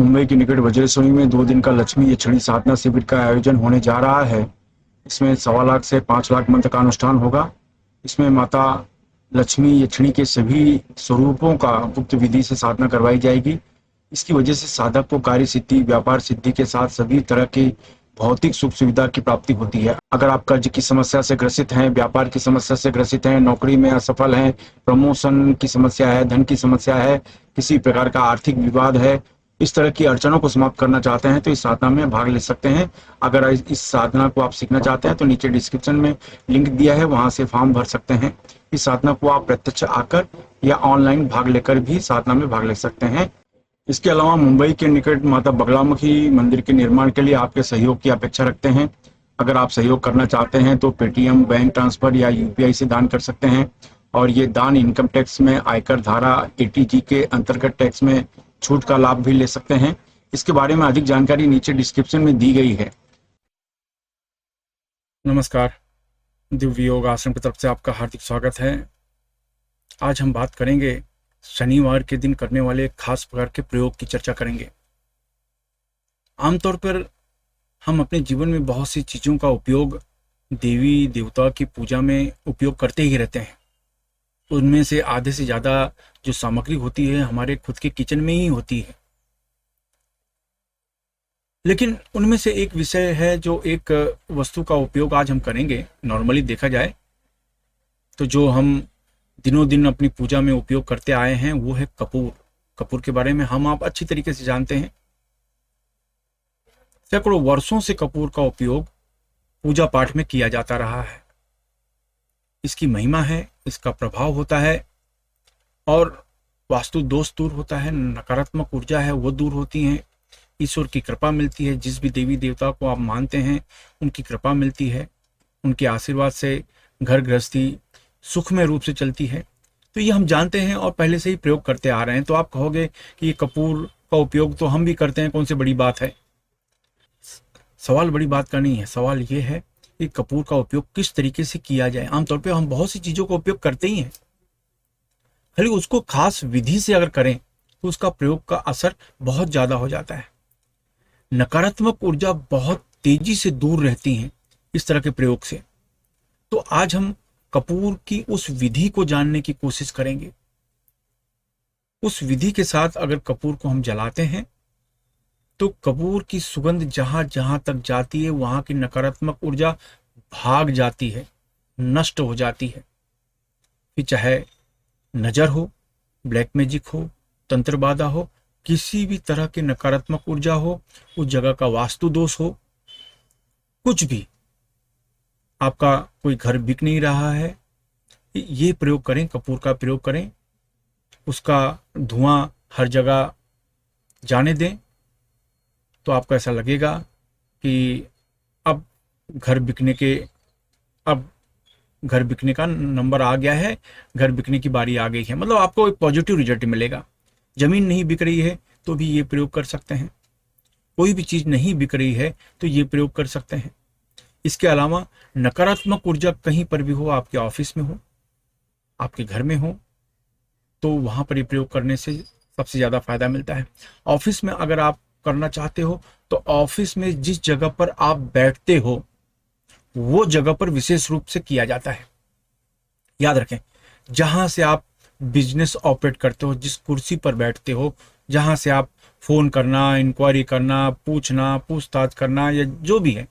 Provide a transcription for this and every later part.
मुंबई के निकट वज्रेश्वरी में 2 दिन का लक्ष्मी यक्षिणी साधना शिविर का आयोजन होने जा रहा है। इसमें 1.25 लाख से 5 लाख मंत्र का अनुष्ठान होगा। इसमें माता लक्ष्मी यक्षिणी के सभी स्वरूपों का गुप्त विधि से साधना करवाई जाएगी। इसकी वजह से साधक को कार्य सिद्धि, व्यापार सिद्धि के साथ सभी तरह की भौतिक सुख सुविधा की प्राप्ति होती है। अगर आप कर्ज की समस्या से ग्रसित हैं, व्यापार की समस्या से ग्रसित हैं, नौकरी में असफल हैं, प्रमोशन की समस्या है, धन की समस्या है, किसी प्रकार का आर्थिक विवाद है, इस तरह की अड़चनों को समाप्त करना चाहते हैं तो इस साधना में भाग ले सकते हैं। अगर इस साधना को आप सीखना चाहते हैं तो नीचे डिस्क्रिप्शन में लिंक दिया है, वहां से फॉर्म भर सकते हैं। इस साधना को आप प्रत्यक्ष आकर या ऑनलाइन भाग लेकर भी साधना में भाग ले सकते हैं। इसके अलावा मुंबई के निकट माता बगलामुखी मंदिर के निर्माण के लिए आपके सहयोग की अपेक्षा रखते हैं। अगर आप सहयोग करना चाहते हैं तो पेटीएम, बैंक ट्रांसफर या यूपीआई से दान कर सकते हैं और ये दान इनकम टैक्स में आयकर धारा 80G के अंतर्गत टैक्स में छूट का लाभ भी ले सकते हैं। इसके बारे में अधिक जानकारी नीचे डिस्क्रिप्शन में दी गई है। नमस्कार, दिव्य योग आश्रम की तरफ से आपका हार्दिक स्वागत है। आज हम बात करेंगे, शनिवार के दिन करने वाले खास प्रकार के प्रयोग की चर्चा करेंगे। आमतौर पर हम अपने जीवन में बहुत सी चीज़ों का उपयोग देवी देवता की पूजा में उपयोग करते ही रहते हैं। उनमें से आधे से ज़्यादा जो सामग्री होती है हमारे खुद के किचन में ही होती है। लेकिन उनमें से एक विषय है जो एक वस्तु का उपयोग आज हम करेंगे। नॉर्मली देखा जाए तो जो हम दिनों दिन अपनी पूजा में उपयोग करते आए हैं वो है कपूर। कपूर के बारे में हम आप अच्छी तरीके से जानते हैं। सैकड़ों वर्षों से कपूर का उपयोग पूजा पाठ में किया जाता रहा है। इसकी महिमा है, इसका प्रभाव होता है और वास्तु दोष दूर होता है, नकारात्मक ऊर्जा है वो दूर होती है, ईश्वर की कृपा मिलती है। जिस भी देवी देवता को आप मानते हैं उनकी कृपा मिलती है, उनके आशीर्वाद से घर गृहस्थी सुखमय रूप से चलती है। तो ये हम जानते हैं और पहले से ही प्रयोग करते आ रहे हैं। तो आप कहोगे कि ये कपूर का उपयोग तो हम भी करते हैं, कौन सी बड़ी बात है। सवाल बड़ी बात का नहीं है, सवाल ये है कि कपूर का उपयोग किस तरीके से किया जाए। आमतौर पर हम बहुत सी चीज़ों का उपयोग करते ही हैं, खाली उसको खास विधि से अगर करें तो उसका प्रयोग का असर बहुत ज़्यादा हो जाता है। नकारात्मक ऊर्जा बहुत तेजी से दूर रहती है इस तरह के प्रयोग से। तो आज हम कपूर की उस विधि को जानने की कोशिश करेंगे। उस विधि के साथ अगर कपूर को हम जलाते हैं तो कपूर की सुगंध जहां जहां तक जाती है वहां की नकारात्मक ऊर्जा भाग जाती है, नष्ट हो जाती है। फिर चाहे नजर हो, ब्लैक मैजिक हो, तंत्र बाधा हो, किसी भी तरह की नकारात्मक ऊर्जा हो, उस जगह का वास्तु दोष हो, कुछ भी, आपका कोई घर बिक नहीं रहा है, ये प्रयोग करें, कपूर का प्रयोग करें, उसका धुआं हर जगह जाने दें तो आपको ऐसा लगेगा कि अब घर बिकने का नंबर आ गया है, घर बिकने की बारी आ गई है। मतलब आपको एक पॉजिटिव रिजल्ट मिलेगा। जमीन नहीं बिक रही है तो भी ये प्रयोग कर सकते हैं, कोई भी चीज़ नहीं बिक रही है तो ये प्रयोग कर सकते हैं। इसके अलावा नकारात्मक ऊर्जा कहीं पर भी हो, आपके ऑफिस में हो, आपके घर में हो, तो वहाँ पर ये प्रयोग करने से सबसे ज़्यादा फायदा मिलता है। ऑफिस में अगर आप करना चाहते हो तो ऑफिस में जिस जगह पर आप बैठते हो वो जगह पर विशेष रूप से किया जाता है। याद रखें, जहाँ से आप बिजनेस ऑपरेट करते हो, जिस कुर्सी पर बैठते हो, जहाँ से आप फ़ोन करना, इंक्वायरी करना, पूछना, पूछताछ करना या जो भी है,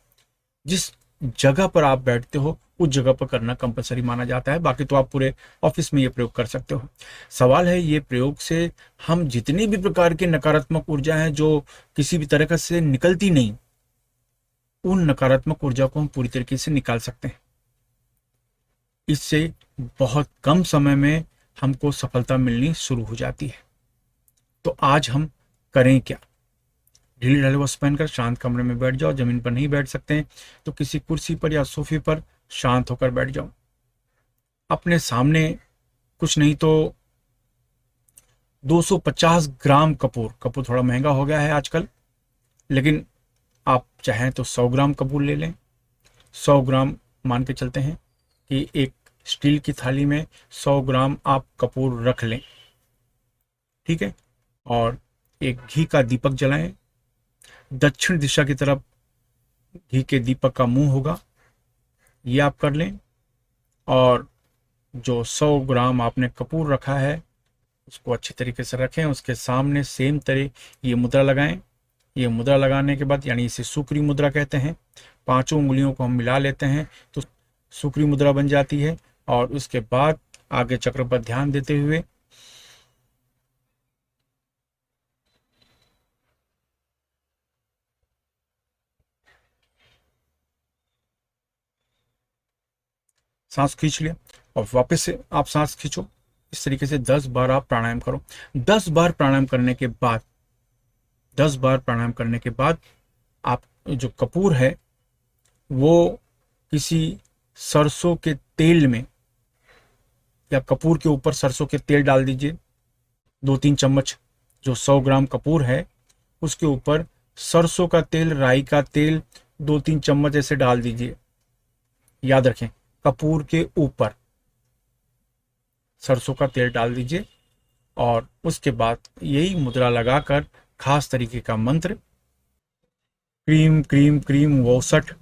जिस जगह पर आप बैठते हो उस जगह पर करना कंपलसरी माना जाता है। बाकी तो आप पूरे ऑफिस में ये प्रयोग कर सकते हो। सवाल है, ये प्रयोग से हम जितनी भी प्रकार की नकारात्मक ऊर्जा है जो किसी भी तरह से निकलती नहीं, उन नकारात्मक ऊर्जा को हम पूरी तरीके से निकाल सकते हैं। इससे बहुत कम समय में हमको सफलता मिलनी शुरू हो जाती है। तो आज हम करें क्या? ढीले ढाले वस्त्र पहनकर शांत कमरे में बैठ जाओ। जमीन पर नहीं बैठ सकते हैं तो किसी कुर्सी पर या सोफे पर शांत होकर बैठ जाओ। अपने सामने कुछ नहीं तो 250 ग्राम कपूर थोड़ा महंगा हो गया है आजकल, लेकिन आप चाहें तो 100 ग्राम कपूर ले लें। 100 ग्राम मान के चलते हैं कि एक स्टील की थाली में 100 ग्राम आप कपूर रख लें, ठीक है। और एक घी का दीपक जलाएं, दक्षिण दिशा की तरफ घी के दीपक का मुंह होगा, ये आप कर लें। और जो 100 ग्राम आपने कपूर रखा है उसको अच्छी तरीके से रखें, उसके सामने सेम तरह ये मुद्रा लगाएं। ये मुद्रा लगाने के बाद, यानी इसे सुक्री मुद्रा कहते हैं, पांचों उंगलियों को हम मिला लेते हैं तो सुक्री मुद्रा बन जाती है। और उसके बाद आगे चक्र पर ध्यान देते हुए सांस खींच लिया और वापस से आप सांस खींचो। इस तरीके से 10 बार आप प्राणायाम करो। 10 बार प्राणायाम करने के बाद 10 बार प्राणायाम करने के बाद आप जो कपूर है वो किसी सरसों के तेल में, या कपूर के ऊपर सरसों के तेल डाल दीजिए 2-3 चम्मच। जो 100 ग्राम कपूर है उसके ऊपर सरसों का तेल, राई का तेल 2-3 चम्मच ऐसे डाल दीजिए। याद रखें, कपूर के ऊपर सरसों का तेल डाल दीजिए और उसके बाद यही मुद्रा लगाकर खास तरीके का मंत्र क्रीम क्रीम क्रीम वोसठ,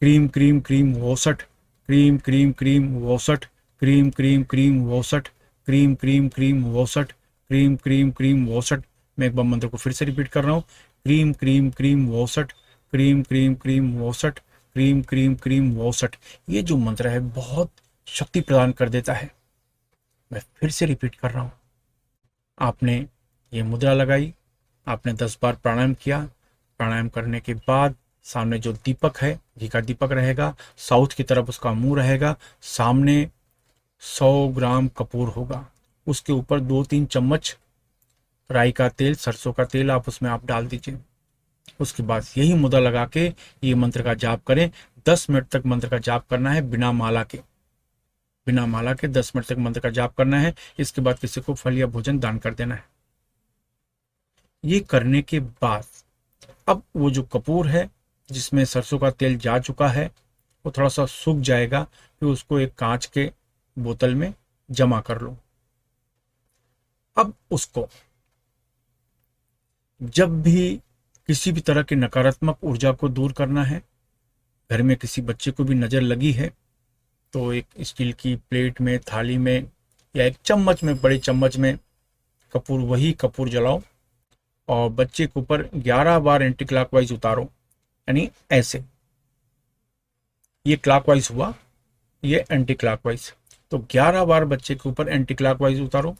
क्रीम क्रीम क्रीम वोसठ, क्रीम क्रीम क्रीम वोसठ, क्रीम क्रीम क्रीम वोसठ, क्रीम क्रीम क्रीम वोसठ, क्रीम क्रीम क्रीम वोसठ। मैं एक बार मंत्र को फिर से रिपीट कर रहा हूँ, क्रीम क्रीम क्रीम वोसठ, क्रीम क्रीम क्रीम वोसठ, क्रीम क्रीम क्रीम वोसठ। ये जो मंत्र है बहुत शक्ति प्रदान कर देता है। मैं फिर से रिपीट कर रहा हूँ, आपने ये मुद्रा लगाई, आपने 10 बार प्राणायाम किया। प्राणायाम करने के बाद सामने जो दीपक है, घी का दीपक रहेगा, साउथ की तरफ उसका मुंह रहेगा, सामने 100 ग्राम कपूर होगा, उसके ऊपर 2-3 चम्मच राई का तेल, सरसों का तेल आप डाल दीजिए। उसके बाद यही मुद्रा लगा के ये मंत्र का जाप करें। 10 मिनट तक मंत्र का जाप करना है, बिना माला के, बिना माला के 10 मिनट तक मंत्र का जाप करना है। इसके बाद किसी को फल या भोजन दान कर देना है। ये करने के बाद अब वो जो कपूर है जिसमें सरसों का तेल जा चुका है वो थोड़ा सा सूख जाएगा, फिर उसको एक कांच के बोतल में जमा कर लो। अब उसको जब भी किसी भी तरह की नकारात्मक ऊर्जा को दूर करना है, घर में किसी बच्चे को भी नजर लगी है तो एक स्टील की प्लेट में, थाली में या एक चम्मच में, बड़े चम्मच में कपूर, वही कपूर जलाओ और बच्चे के ऊपर 11 बार एंटी क्लॉकवाइज उतारो। यानी ऐसे, ये क्लॉकवाइज हुआ, ये एंटी क्लॉकवाइज, तो 11 बार बच्चे के ऊपर एंटी क्लॉकवाइज उतारो।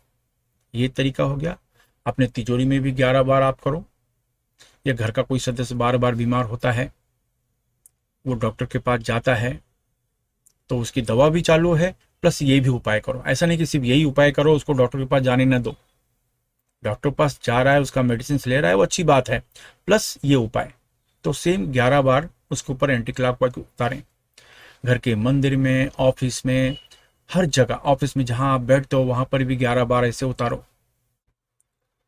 ये तरीका हो गया। अपने तिजोरी में भी 11 बार आप करो। या घर का कोई सदस्य बार बार बीमार होता है, वो डॉक्टर के पास जाता है तो उसकी दवा भी चालू है, प्लस ये भी उपाय करो। ऐसा नहीं कि सिर्फ यही उपाय करो, उसको डॉक्टर के पास जाने न दो। डॉक्टर के पास जा रहा है, उसका मेडिसिन ले रहा है, वो अच्छी बात है, प्लस ये उपाय। तो सेम 11 बार उसके ऊपर एंटी क्लॉकवाइज उतारें। घर के मंदिर में, ऑफिस में, हर जगह, ऑफिस में जहां आप बैठते हो वहां पर भी 11 बार ऐसे उतारो।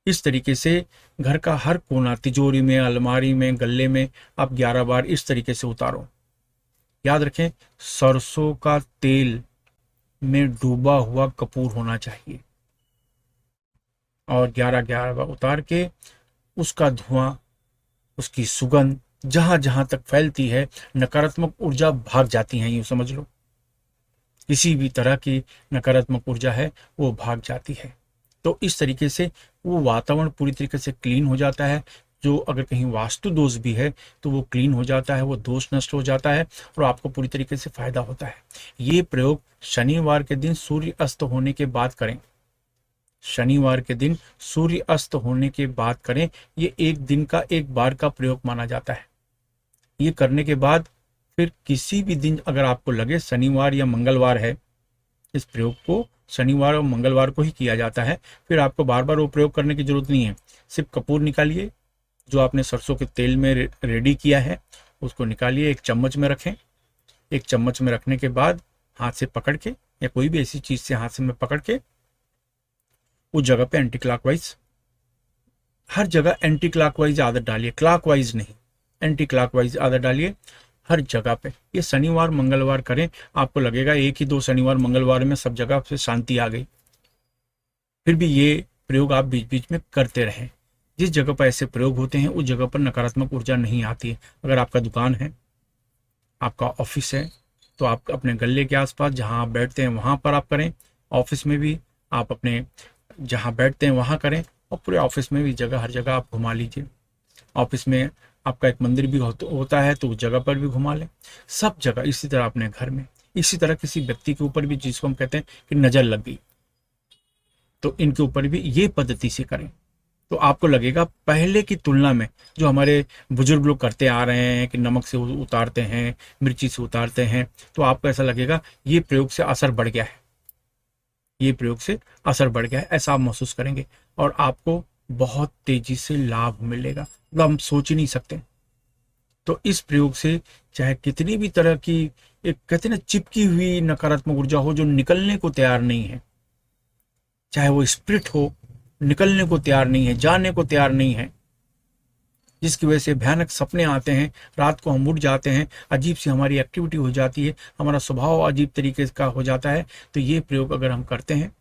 इस तरीके से घर का हर कोना, तिजोरी में, अलमारी में, गल्ले में आप 11 बार इस तरीके से उतारो। याद रखें, सरसों का तेल में डूबा हुआ कपूर होना चाहिए। और 11-11 बार उतार के उसका धुआं, उसकी सुगंध जहां जहां तक फैलती है, नकारात्मक ऊर्जा भाग जाती है। यूं समझ लो, किसी भी तरह की नकारात्मक ऊर्जा है वो भाग जाती है। तो इस तरीके से वो वातावरण पूरी तरीके से क्लीन हो जाता है। जो अगर कहीं वास्तु दोष भी है तो वो क्लीन हो जाता है, वो दोष नष्ट हो जाता है और आपको पूरी तरीके से फायदा होता है। ये प्रयोग शनिवार के दिन सूर्य अस्त होने के बाद करें। शनिवार के दिन सूर्य अस्त होने के बाद करें। ये एक दिन का, एक बार का प्रयोग माना जाता है। ये करने के बाद फिर किसी भी दिन अगर आपको लगे, शनिवार या मंगलवार है, इस प्रयोग को शनिवार और मंगलवार को ही किया जाता है, फिर आपको बार बार वो प्रयोग करने की जरूरत नहीं है। सिर्फ कपूर निकालिए, जो आपने सरसों के तेल में रेडी किया है उसको निकालिए, एक चम्मच में रखें। एक चम्मच में रखने के बाद हाथ से पकड़ के, या कोई भी ऐसी चीज से हाथ से में पकड़ के उस जगह पे एंटी क्लॉकवाइज, हर जगह एंटी क्लॉकवाइज आदत डालिए, क्लॉकवाइज नहीं, एंटी क्लॉकवाइज आदत डालिए हर जगह पे। ये शनिवार मंगलवार करें, आपको लगेगा एक ही 2 शनिवार मंगलवार में सब जगह से शांति आ गई। फिर भी ये प्रयोग आप बीच बीच में करते रहें। जिस जगह पर ऐसे प्रयोग होते हैं उस जगह पर नकारात्मक ऊर्जा नहीं आती है। अगर आपका दुकान है, आपका ऑफिस है, तो आप अपने गल्ले के आसपास जहां आप बैठते हैं वहां पर आप करें। ऑफिस में भी आप अपने जहां बैठते हैं वहां करें, और पूरे ऑफिस में भी जगह हर जगह आप घुमा लीजिए। ऑफिस में आपका एक मंदिर भी होता है तो उस जगह पर भी घुमा लें। सब जगह इसी तरह अपने घर में, इसी तरह किसी व्यक्ति के ऊपर भी जिसको हम कहते हैं कि नजर लग गई, तो इनके ऊपर भी ये पद्धति से करें। तो आपको लगेगा पहले की तुलना में, जो हमारे बुजुर्ग लोग करते आ रहे हैं कि नमक से उतारते हैं, मिर्ची से उतारते हैं, तो आपको ऐसा लगेगा ये प्रयोग से असर बढ़ गया है, ये प्रयोग से असर बढ़ गया है, ऐसा आप महसूस करेंगे। और आपको बहुत तेजी से लाभ मिलेगा, मतलब हम सोच ही नहीं सकते। तो इस प्रयोग से चाहे कितनी भी तरह की एक कहते हैं ना चिपकी हुई नकारात्मक ऊर्जा हो जो निकलने को तैयार नहीं है, चाहे वो स्पिरिट हो, निकलने को तैयार नहीं है, जाने को तैयार नहीं है, जिसकी वजह से भयानक सपने आते हैं, रात को हम उठ जाते हैं, अजीब सी हमारी एक्टिविटी हो जाती है, हमारा स्वभाव अजीब तरीके का हो जाता है, तो ये प्रयोग अगर हम करते हैं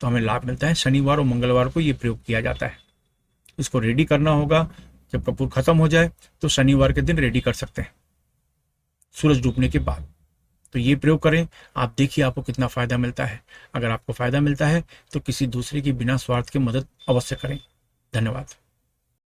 तो हमें लाभ मिलता है। शनिवार और मंगलवार को ये प्रयोग किया जाता है। इसको रेडी करना होगा, जब कपूर खत्म हो जाए तो शनिवार के दिन रेडी कर सकते हैं, सूरज डूबने के बाद। तो ये प्रयोग करें, आप देखिए आपको कितना फायदा मिलता है। अगर आपको फायदा मिलता है तो किसी दूसरे की बिना स्वार्थ की मदद अवश्य करें। धन्यवाद।